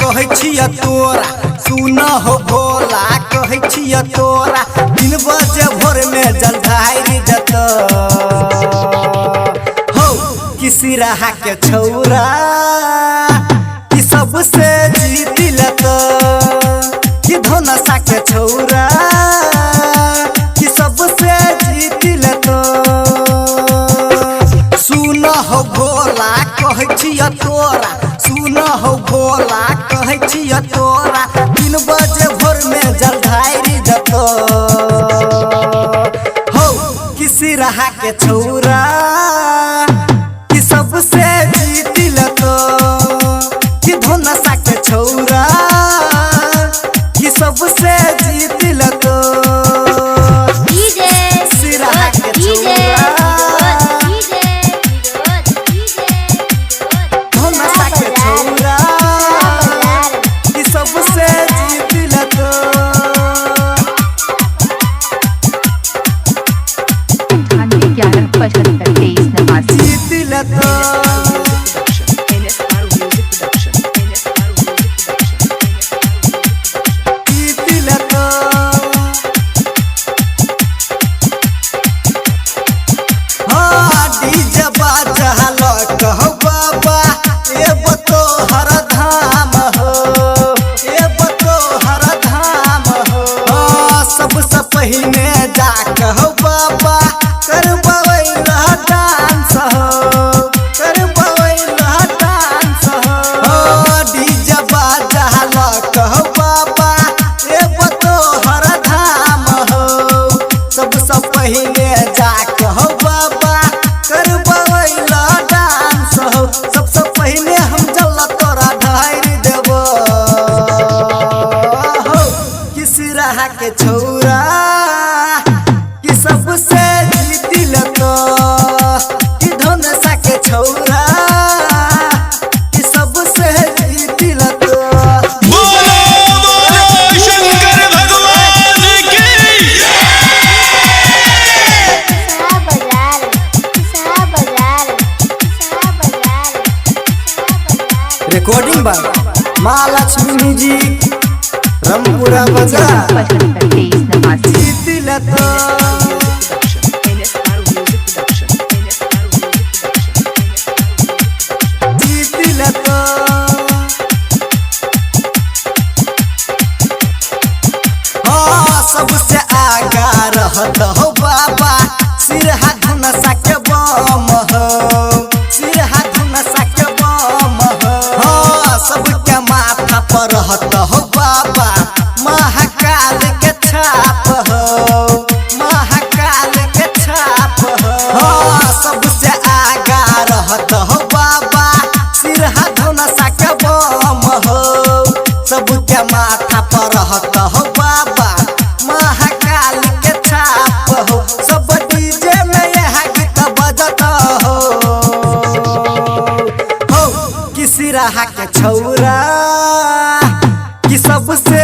कहे छिया तोरा सुन हो भोला कहे छिया तोरा 3 बजे भोर में जल ढारी जत हो किसी रहा के छौरा कि सबसे जीतिल तो कि धनसा के छौरा कि सबसे जीतिल तो सुन हो भोला कहे छिया तोरा सुन हो भोला कहे छिया तोरा 3 बजे भोर में जल ढारी जत हो किसी रहा के छौरा कि सबसे जीतिल तो कि धनसा के छौरा कि सबसे जीतिल तो सिरहा के छौरा धनसा के छौरा कि सबसे जीतिल तो जीतिल तो कहो बाबा ए बतो हर धाम हो ए बतो हर धाम हो सबसे पहले जा कहो बाबा करबवैला डांस हो करबवैला डांस हो डीजे बाजा कहो बाबा ए बतो हर धाम हो सबसे पहले जा कहो बाबा करबवैला सबसे पहले हम जल तोरा ढारी देव हो किसी रहा के छौरा कि सबसे जीतिल तो कि धनसा के छौरा कि सबसे जीतिल तो शंकर भगवान की recording by Mahalaxmi music Rampura Bazar जीतिल तो जीतिल तो हाँ सबसे आगा रहत हो बाबा सिरहा धनसा के बम हो सिरहा धनसा के बम हो हाँ सबके माथा पर रहत हो बाबा महाकाल के छाप हो महाकाल के छाप हो हाँ सबसे आगा रहत हो बाबा सिरहा धनसा के बम हो सबके माथा पर रहत हो बाबा महाकाल के छाप हो सब डीजे में यह गीत बजत हो किसी रहा के छौरा कि सबसे